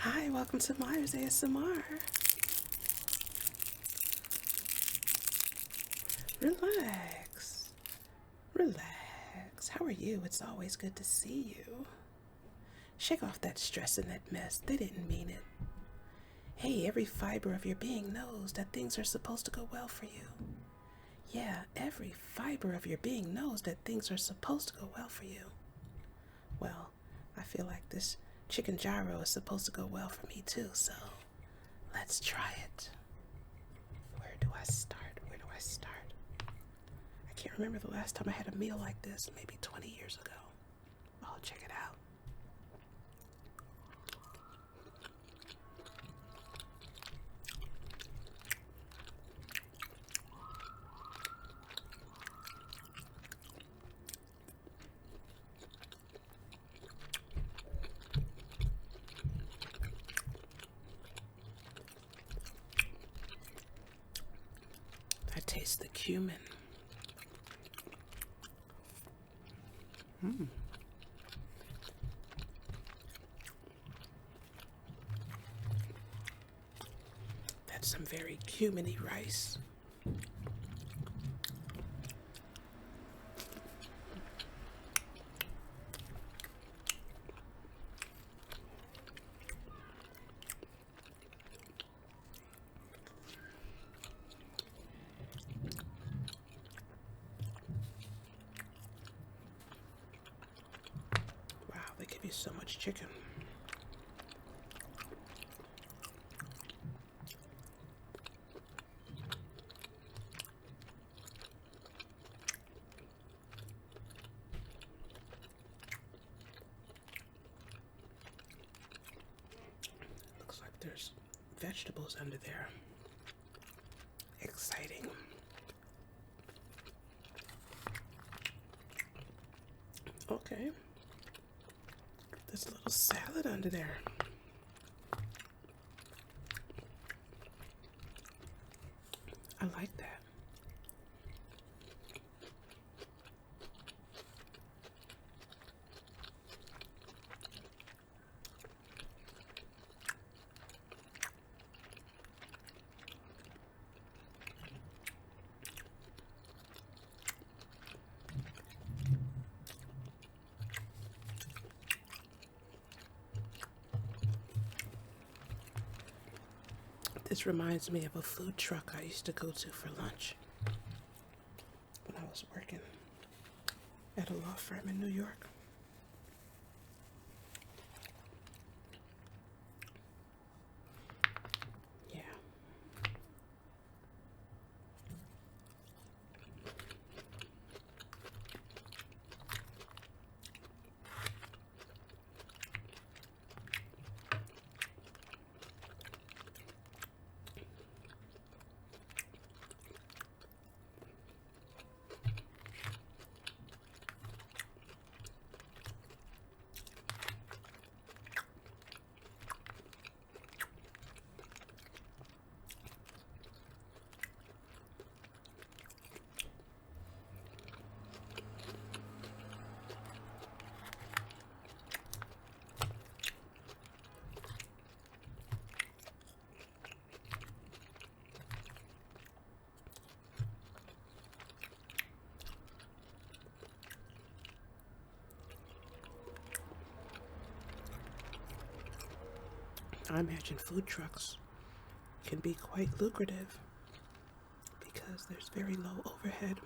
Hi, welcome to Myers ASMR. Relax. Relax. How are you? It's always good to see you. Shake off that stress and that mess. They didn't mean it. Hey, every fiber of your being knows that things are supposed to go well for you. Yeah, every fiber of your being knows that things are supposed to go well for you. Well, I feel like this chicken gyro is supposed to go well for me too, so let's try it. Where do I start? I can't remember the last time I had a meal like this, maybe 20 years ago. Oh, check it out. I taste the cumin. That's some very cuminy rice. Wow, they give you so much chicken. Looks like there's vegetables under there. Exciting. Okay. There's a little salad under there. I like that. This reminds me of a food truck I used to go to for lunch when I was working at a law firm in New York. Yeah. I imagine food trucks can be quite lucrative because there's very low overhead.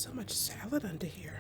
so much salad under here.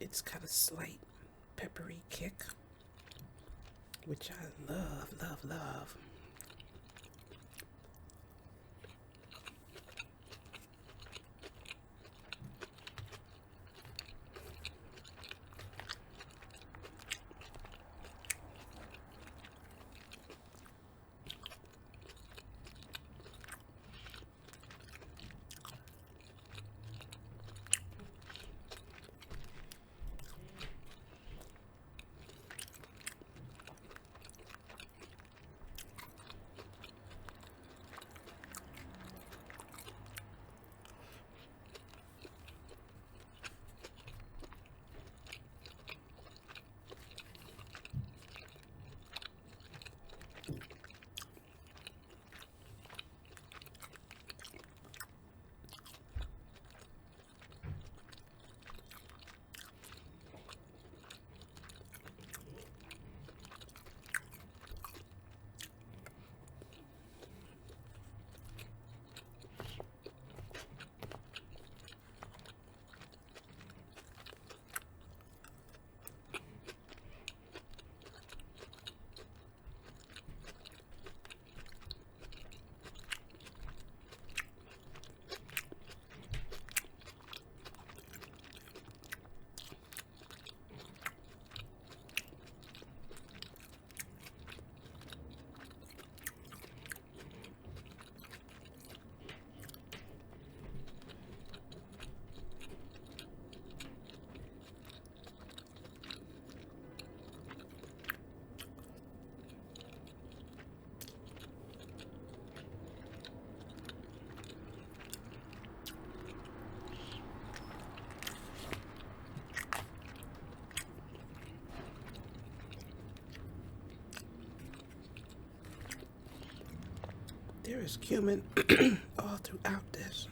It's got a slight peppery kick, which I love, love, love. There is cumin all throughout this.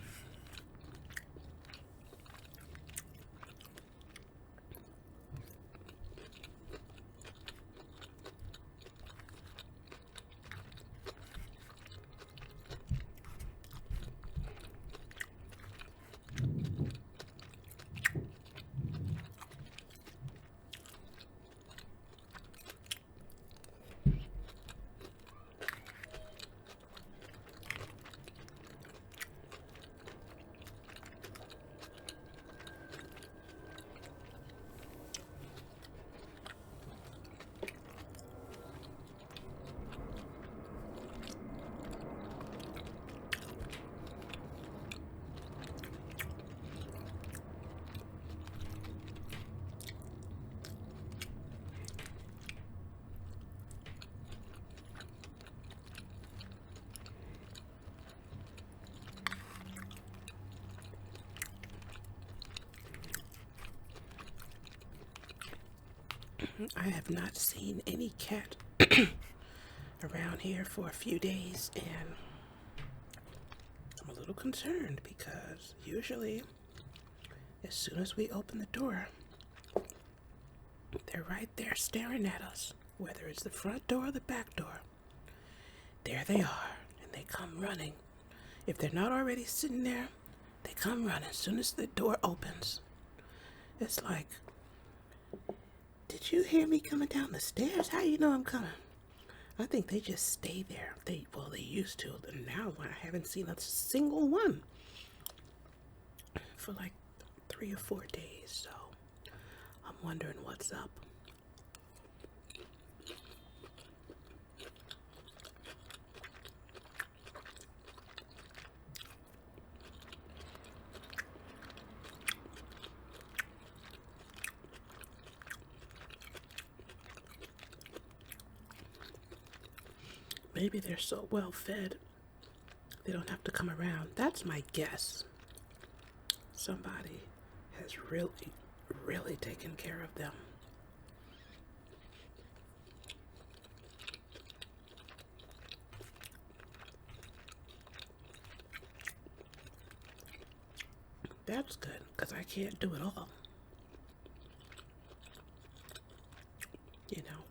I have not seen any cat around here for a few days, and I'm a little concerned because usually as soon as we open the door, they're right there staring at us, whether it's the front door or the back door. There they are, and they come running. If they're not already sitting there, they come running as soon as the door opens. It's like, did you hear me coming down the stairs? How you know I'm coming? I think they just stay there. They used to, and now I haven't seen a single one for like 3 or 4 days, so I'm wondering what's up. Maybe they're so well fed, they don't have to come around. That's my guess. Somebody has really taken care of them. That's good, because I can't do it all. You know,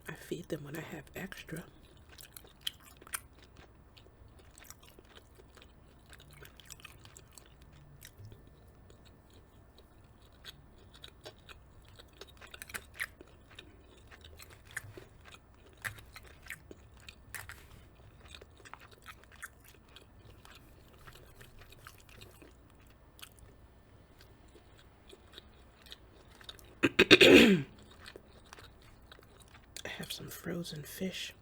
I feed them when I have extra. I have some frozen fish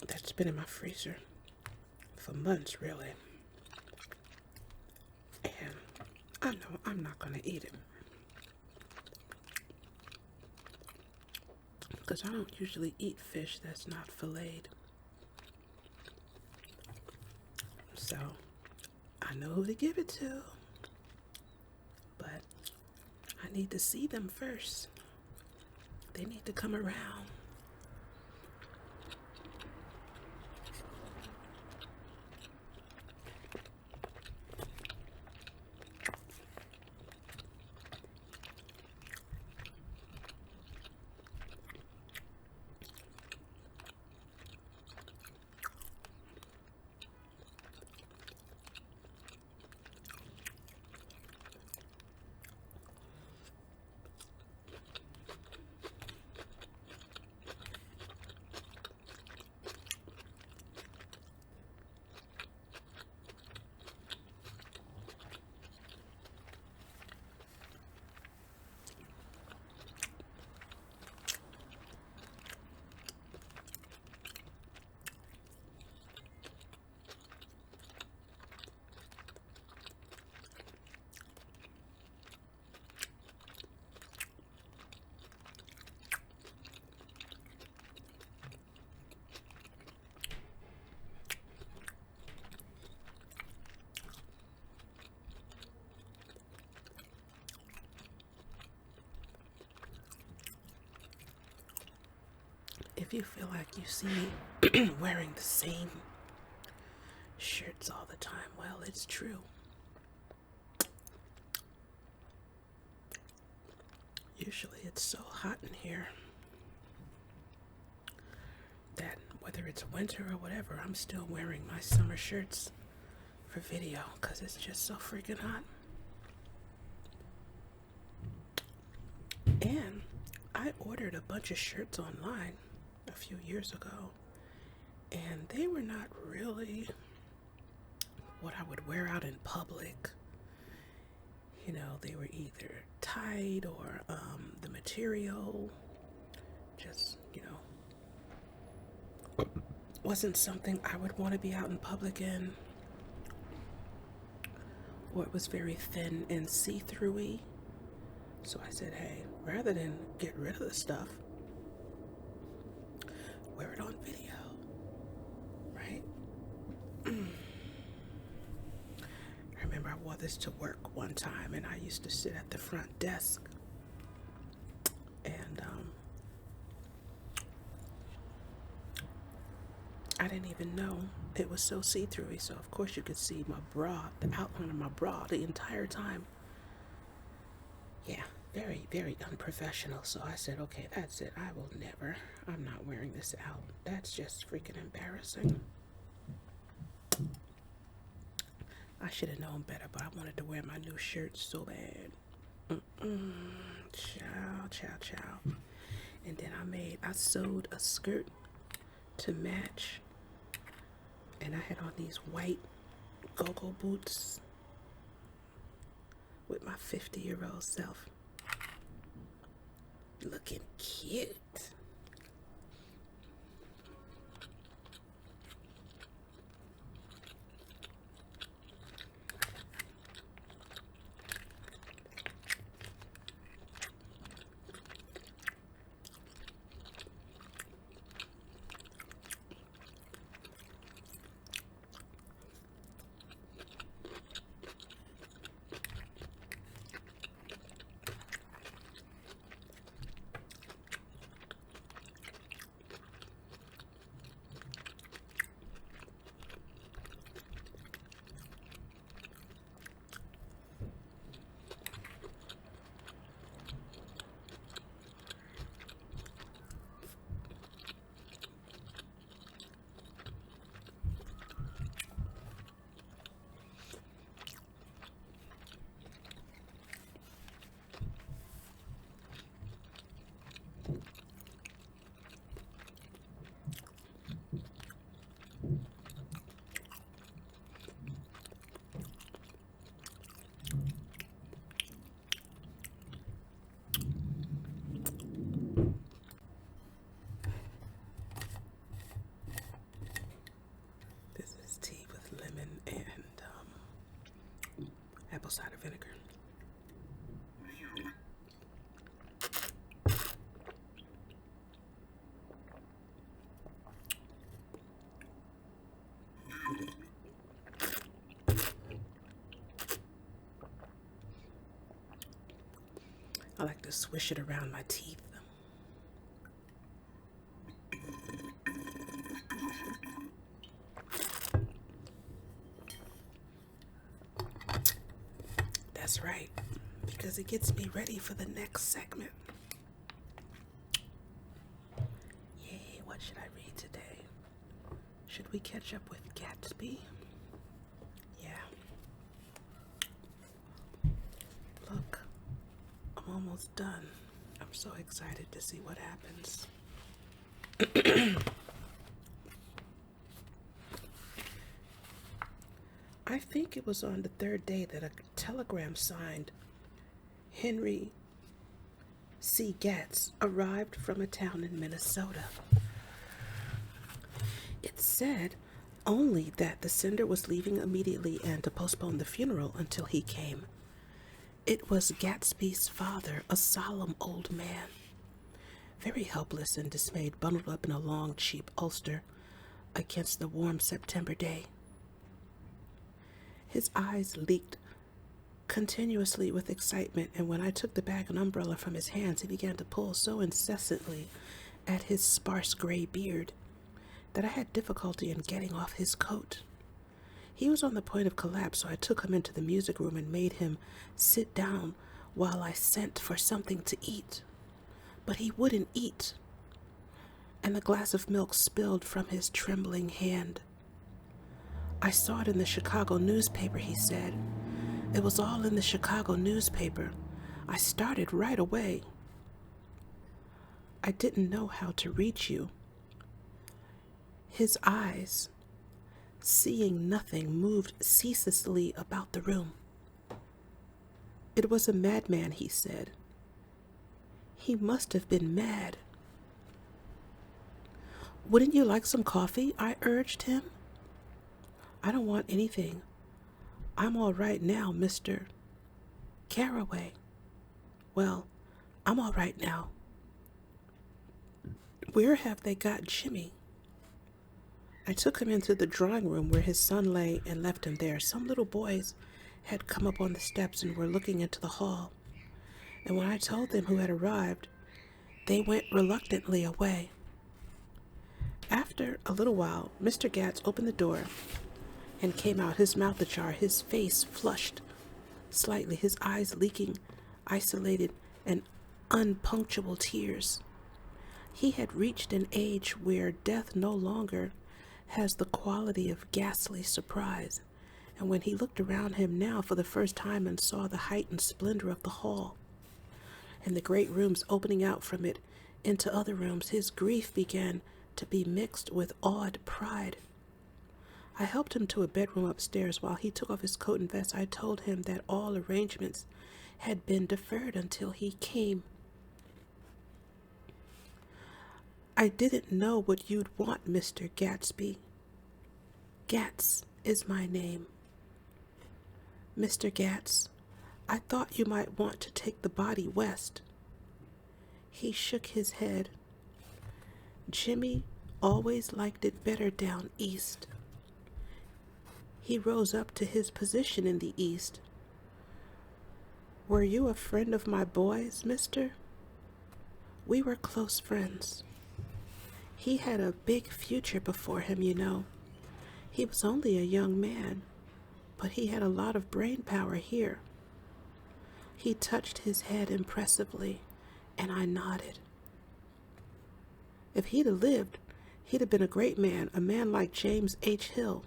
that's been in my freezer for months, really. And I know I'm not going to eat it because I don't usually eat fish that's not filleted. So I know who to give it to, but I need to see them first. They need to come around. If you feel like you see me wearing the same shirts all the time, well, it's true. Usually it's so hot in here that whether it's winter or whatever, I'm still wearing my summer shirts for video because it's just so freaking hot. And I ordered a bunch of shirts online a few years ago, and they were not really what I would wear out in public. You know, they were either tight or the material just, wasn't something I would want to be out in public in, or it was very thin and see-through-y. So I said, hey, rather than get rid of the stuff, wear it on video, right? I remember I wore this to work one time, and I used to sit at the front desk, and I didn't even know it was so see-through. So of course you could see my bra, the outline of my bra, the entire time. Yeah, very, very unprofessional. So I said, okay, that's it. I will never. I'm not wearing this out. That's just freaking embarrassing. I should have known better, but I wanted to wear my new shirt so bad. Chow, chow, chow. And then I sewed a skirt to match. And I had on these white go-go boots with my 50-year-old self. Looking cute. This is tea with lemon and apple cider vinegar. I like to swish it around my teeth. That's right, because it gets me ready for the next segment. Yay, what should I read today? Should we catch up with Gatsby? Yeah. Look, I'm almost done. I'm so excited to see what happens. I think it was on the third day that a telegram signed Henry C. Gatz arrived from a town in Minnesota. It said only that the sender was leaving immediately and to postpone the funeral until he came. It was Gatsby's father, a solemn old man, very helpless and dismayed, bundled up in a long, cheap ulster against the warm September day. His eyes leaked continuously with excitement, and when I took the bag and umbrella from his hands, he began to pull so incessantly at his sparse gray beard that I had difficulty in getting off his coat. He was on the point of collapse, so I took him into the music room and made him sit down while I sent for something to eat. But he wouldn't eat, and the glass of milk spilled from his trembling hand. I saw it in the Chicago newspaper, he said. It was all in the Chicago newspaper. I started right away. I didn't know how to reach you. His eyes, seeing nothing, moved ceaselessly about the room. It was a madman, he said. He must have been mad. Wouldn't you like some coffee? I urged him. I don't want anything. I'm all right now, Mr. Caraway. Well, I'm all right now. Where have they got Jimmy? I took him into the drawing room where his son lay and left him there. Some little boys had come up on the steps and were looking into the hall. And when I told them who had arrived, they went reluctantly away. After a little while, Mr. Gatz opened the door and came out, his mouth ajar, his face flushed slightly, his eyes leaking isolated and unpunctual tears. He had reached an age where death no longer has the quality of ghastly surprise, and when he looked around him now for the first time and saw the heightened splendor of the hall and the great rooms opening out from it into other rooms, his grief began to be mixed with awed pride. I helped him to a bedroom upstairs. While he took off his coat and vest, I told him that all arrangements had been deferred until he came. I didn't know what you'd want, Mr. Gatsby. Gatz is my name. Mr. Gatz, I thought you might want to take the body west. He shook his head. Jimmy always liked it better down east. He rose up to his position in the east. Were you a friend of my boy's, mister? We were close friends. He had a big future before him, you know. He was only a young man, but he had a lot of brain power here. He touched his head impressively, and I nodded. If he'd have lived, he'd have been a great man, a man like James H. Hill.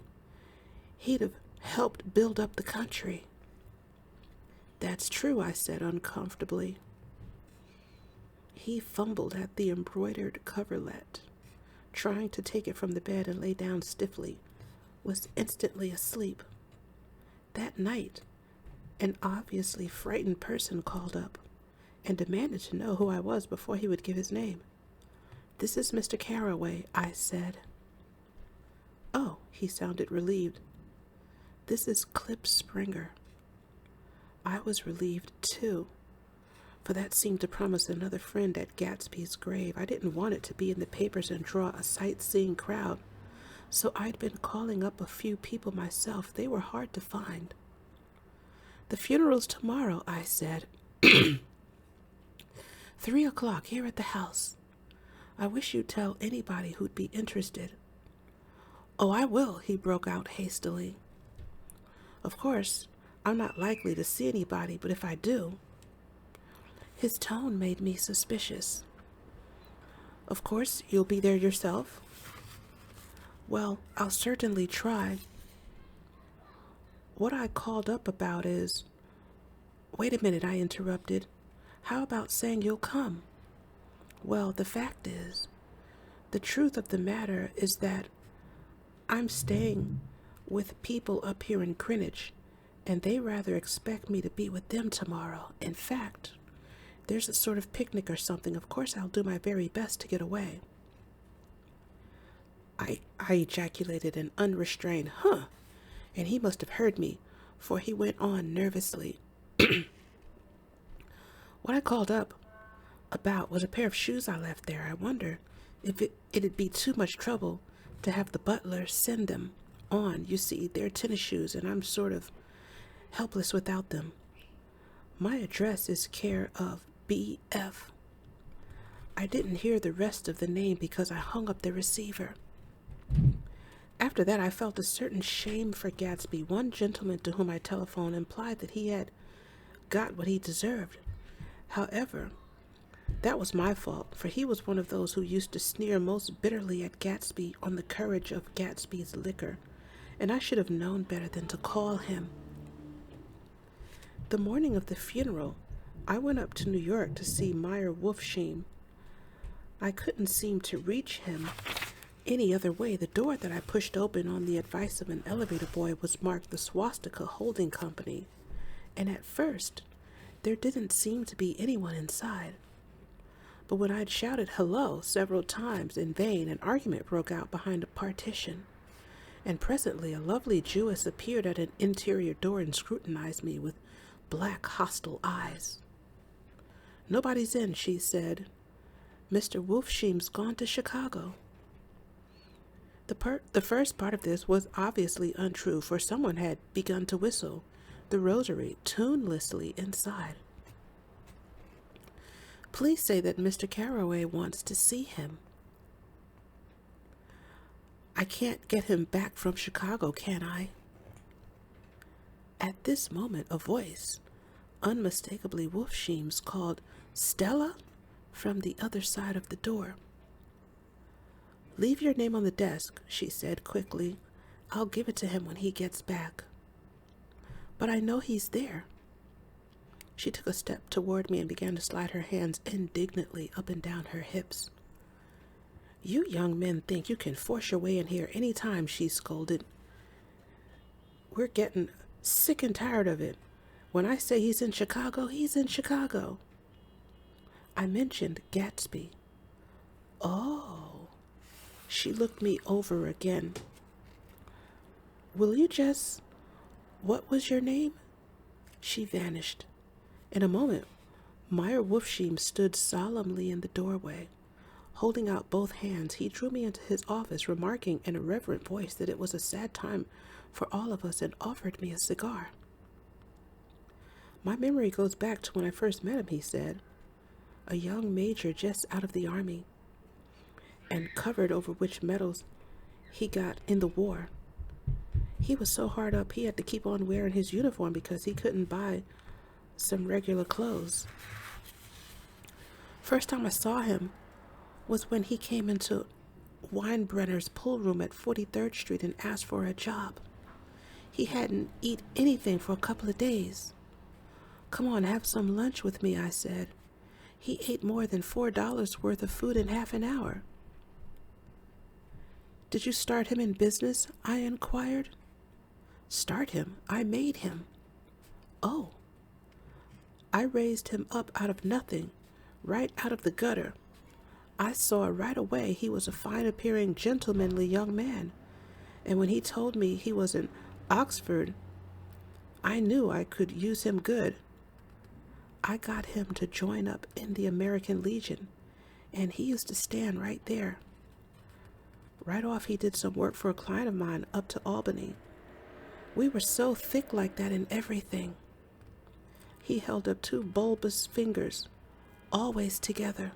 He'd have helped build up the country. That's true, I said uncomfortably. He fumbled at the embroidered coverlet, trying to take it from the bed and lay down stiffly, was instantly asleep. That night, an obviously frightened person called up and demanded to know who I was before he would give his name. This is Mr. Carraway, I said. Oh, he sounded relieved. This is Clip Springer. I was relieved, too, for that seemed to promise another friend at Gatsby's grave. I didn't want it to be in the papers and draw a sightseeing crowd, so I'd been calling up a few people myself. They were hard to find. The funeral's tomorrow, I said. 3 o'clock here at the house. I wish you'd tell anybody who'd be interested. Oh, I will, he broke out hastily. Of course, I'm not likely to see anybody, but if I do... His tone made me suspicious. Of course, you'll be there yourself? Well, I'll certainly try. What I called up about is... Wait a minute, I interrupted. How about saying you'll come? Well, the fact is, the truth of the matter is that I'm staying with people up here in Greenwich, and they rather expect me to be with them tomorrow. In fact, there's a sort of picnic or something. Of course, I'll do my very best to get away. I ejaculated an unrestrained, huh, and he must have heard me, for he went on nervously. What I called up about was a pair of shoes I left there. I wonder if it'd be too much trouble to have the butler send them on. You see, they're tennis shoes, and I'm sort of helpless without them. My address is care of B.F. I didn't hear the rest of the name because I hung up the receiver. After that, I felt a certain shame for Gatsby. One gentleman to whom I telephoned implied that he had got what he deserved. However, that was my fault, for he was one of those who used to sneer most bitterly at Gatsby on the courage of Gatsby's liquor, and I should have known better than to call him. The morning of the funeral, I went up to New York to see Meyer Wolfsheim. I couldn't seem to reach him any other way. The door that I pushed open on the advice of an elevator boy was marked the Swastika Holding Company, and at first, there didn't seem to be anyone inside. But when I'd shouted hello several times in vain, an argument broke out behind a partition, and presently a lovely Jewess appeared at an interior door and scrutinized me with black, hostile eyes. Nobody's in, she said. Mr. Wolfsheim's gone to Chicago. The first part of this was obviously untrue, for someone had begun to whistle, the rosary tunelessly inside. Please say that Mr. Carroway wants to see him. I can't get him back from Chicago, can I? At this moment, a voice, unmistakably Wolfsheim's, called, "Stella?" from the other side of the door. "Leave your name on the desk," she said quickly. "I'll give it to him when he gets back." "But I know he's there." She took a step toward me and began to slide her hands indignantly up and down her hips. "You young men think you can force your way in here any time," she scolded. "We're getting sick and tired of it. When I say he's in Chicago, he's in Chicago." I mentioned Gatsby. "Oh." She looked me over again. "Will you just... What was your name?" She vanished. In a moment, Meyer Wolfsheim stood solemnly in the doorway. Holding out both hands, he drew me into his office, remarking in a reverent voice that it was a sad time for all of us, and offered me a cigar. "My memory goes back to when I first met him," he said. "A young major just out of the army, and covered over which medals he got in the war. He was so hard up he had to keep on wearing his uniform because he couldn't buy some regular clothes. First time I saw him was when he came into Weinbrenner's pool room at 43rd Street and asked for a job. He hadn't eaten anything for a couple of days. 'Come on, have some lunch with me,' I said. He ate more than $4 worth of food in half an hour." "Did you start him in business?" I inquired. "Start him? I made him." "Oh." "I raised him up out of nothing, right out of the gutter. I saw right away he was a fine-appearing, gentlemanly young man, and when he told me he was in Oxford, I knew I could use him good. I got him to join up in the American Legion, and he used to stand right there. Right off, he did some work for a client of mine up to Albany. We were so thick like that in everything." He held up two bulbous fingers, always together.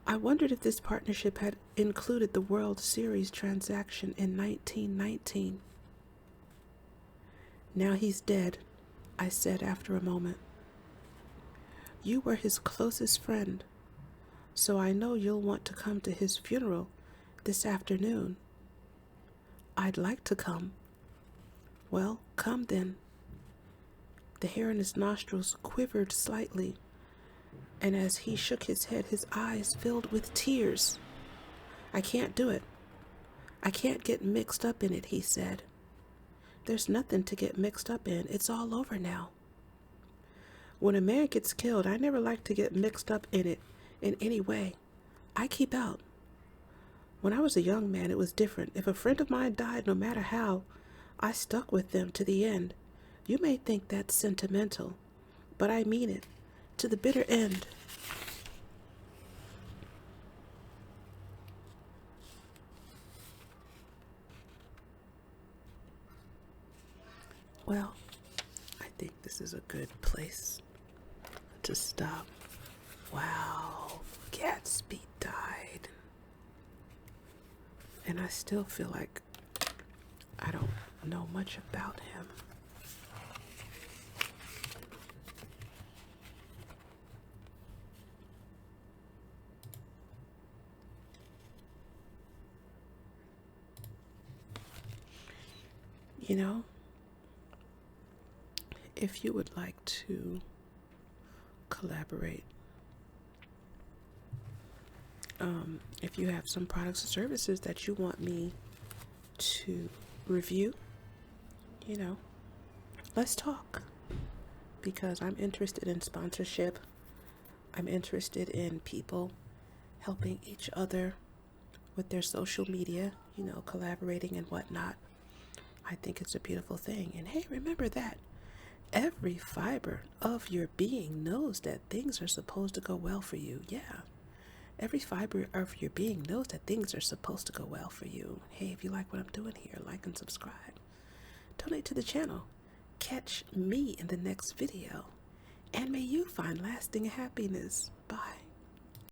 I wondered if this partnership had included the World Series transaction in 1919. "Now he's dead," I said after a moment. "You were his closest friend, so I know you'll want to come to his funeral this afternoon." "I'd like to come." "Well, come then." The hair in his nostrils quivered slightly, and as he shook his head, his eyes filled with tears. "I can't do it. I can't get mixed up in it," he said. "There's nothing to get mixed up in. It's all over now. When a man gets killed, I never like to get mixed up in it in any way. I keep out. When I was a young man, it was different. If a friend of mine died, no matter how, I stuck with them to the end. You may think that's sentimental, but I mean it, to the bitter end." Well, I think this is a good place to stop. Wow, Gatsby died. And I still feel like I don't know much about him. You know, if you would like to collaborate, if you have some products or services that you want me to review, let's talk, because I'm interested in sponsorship. I'm interested in people helping each other with their social media, collaborating and whatnot. I think it's a beautiful thing. And hey, remember that every fiber of your being knows that things are supposed to go well for you. Yeah. Every fiber of your being knows that things are supposed to go well for you. Hey, if you like what I'm doing here, like and subscribe. Donate to the channel. catch me in the next video. And may you find lasting happiness. Bye.